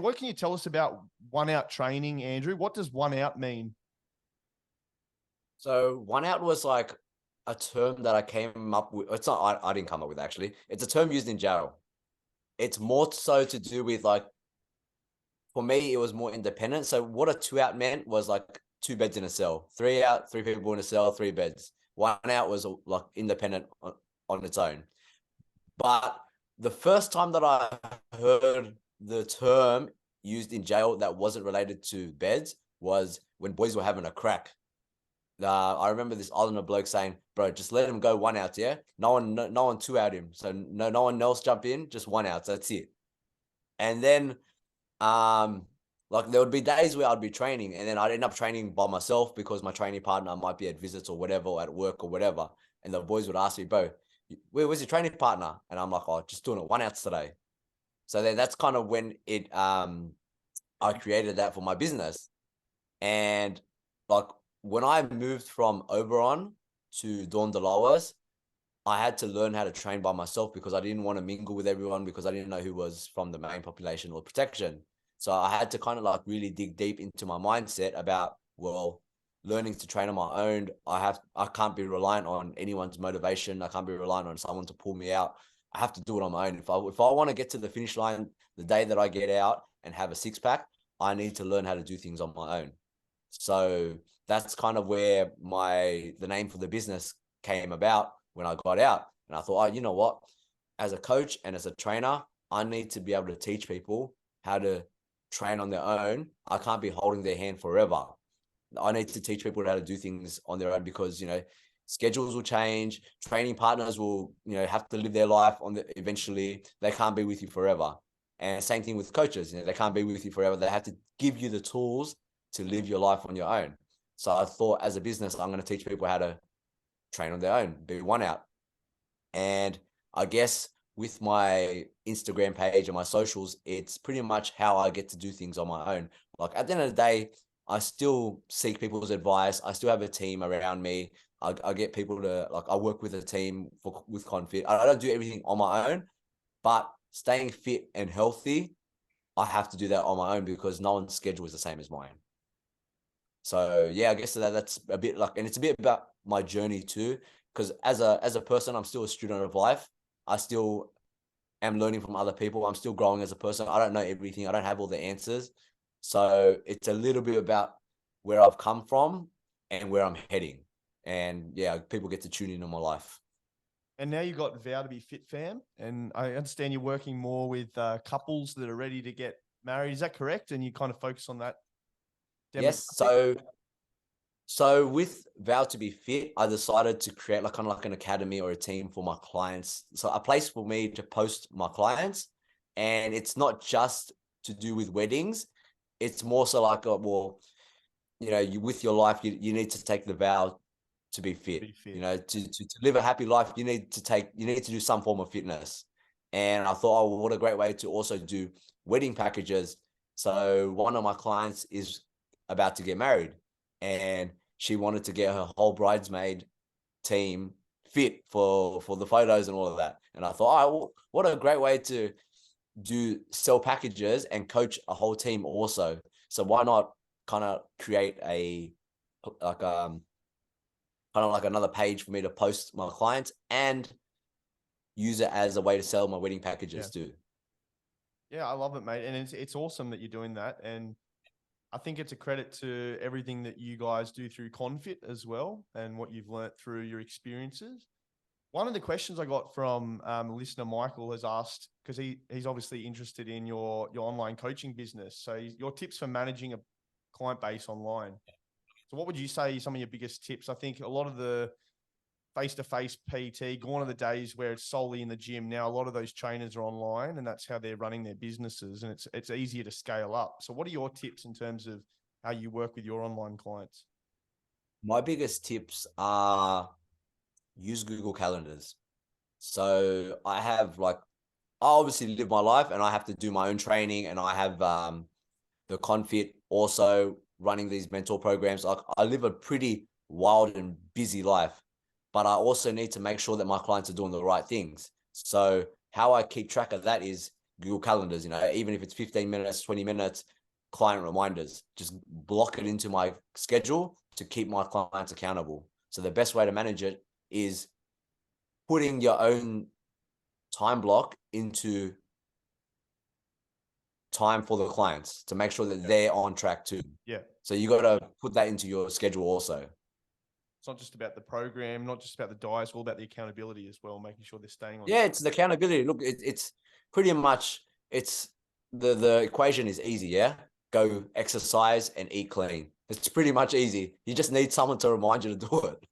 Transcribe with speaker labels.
Speaker 1: what can you tell us about Oneout Training, Andrew? What does Oneout mean?
Speaker 2: So Oneout was like a term that I came up with. It's not, I didn't come up with actually. It's a term used in jail. It's more so to do with like, for me, it was more independent. So what a 2 out meant was like 2 beds in a cell, 3 out, 3 people in a cell, 3 beds. 1 out was like independent on its own. But the first time that I heard the term used in jail that wasn't related to beds was when boys were having a crack. I remember this Islander bloke saying, "Bro, just let him go 1 out, yeah. No one 2 out him. So no one else jump in, just 1 out. So that's it." And then like there would be days where I'd be training and then I'd end up training by myself because my training partner might be at visits or whatever, or at work or whatever. And the boys would ask me, "Bro, where's your training partner?" And I'm like, "Oh, just doing it 1 outs today." So then that's kind of when I created that for my business. And like when I moved from Oberon to Dawn Delawes, I had to learn how to train by myself because I didn't want to mingle with everyone because I didn't know who was from the main population or protection. So I had to kind of like really dig deep into my mindset about, well, learning to train on my own. I can't be reliant on anyone's motivation. I can't be reliant on someone to pull me out. I have to do it on my own. If I want to get to the finish line the day that I get out and have a 6-pack, I need to learn how to do things on my own. So that's kind of where the name for the business came about when I got out. And I thought, oh, you know what? As a coach and as a trainer, I need to be able to teach people how to train on their own. I can't be holding their hand forever. I need to teach people how to do things on their own because, schedules will change. Training partners will, have to live their life eventually. They can't be with you forever. And same thing with coaches. They can't be with you forever. They have to give you the tools to live your life on your own. So I thought as a business, I'm going to teach people how to train on their own, be 1 out. And I guess with my Instagram page and my socials, it's pretty much how I get to do things on my own. Like at the end of the day, I still seek people's advice. I still have a team around me. I get people to, like, I work with a team with Confit. I don't do everything on my own, but staying fit and healthy, I have to do that on my own because no one's schedule is the same as mine. So yeah, I guess that's a bit like, and it's a bit about my journey too, because as a person, I'm still a student of life. I still am learning from other people. I'm still growing as a person. I don't know everything. I don't have all the answers. So it's a little bit about where I've come from and where I'm heading. And yeah, people get to tune in on my life.
Speaker 1: And now you've got Vow to Be Fit Fam, and I understand you're working more with couples that are ready to get married. Is that correct? And you kind of focus on that?
Speaker 2: Yes. So with Vow to Be Fit, I decided to create like kind of like an academy or a team for my clients. So a place for me to post my clients. And it's not just to do with weddings. It's more so like, with your life, you need to take the vow to be fit. To live a happy life, you need to do some form of fitness. And I thought, oh, what a great way to also do wedding packages. So one of my clients is about to get married and she wanted to get her whole bridesmaid team fit for the photos and all of that. And I thought, oh, what a great way to sell packages and coach a whole team also. So why not kind of create another page for me to post my clients and use it as a way to sell my wedding packages too.
Speaker 1: Yeah, I love it, mate. And it's awesome that you're doing that. And I think it's a credit to everything that you guys do through Confit as well and what you've learnt through your experiences. One of the questions I got from listener Michael has asked, because he's obviously interested in your online coaching business. So your tips for managing a client base online. So what would you say some of your biggest tips? I think a lot of the face-to-face PT, gone are the days where it's solely in the gym. Now, a lot of those trainers are online and that's how they're running their businesses and it's easier to scale up. So what are your tips in terms of how you work with your online clients?
Speaker 2: My biggest tips are use Google Calendars. So I obviously live my life and I have to do my own training and I have the Confit also running these mentor programs. I live a pretty wild and busy life, but I also need to make sure that my clients are doing the right things. So how I keep track of that is Google calendars, you know, even if it's 15 minutes, 20 minutes, client reminders, just block it into my schedule to keep my clients accountable. So the best way to manage it is putting your own time block into time for the clients to make sure that they're on track too.
Speaker 1: Yeah.
Speaker 2: So you got to put that into your schedule also.
Speaker 1: It's not just about the program, not just about the diet, it's all about the accountability as well, making sure they're staying on.
Speaker 2: Yeah, it's the accountability. Look, it's pretty much, it's the equation is easy. Yeah. Go exercise and eat clean. It's pretty much easy. You just need someone to remind you to do it.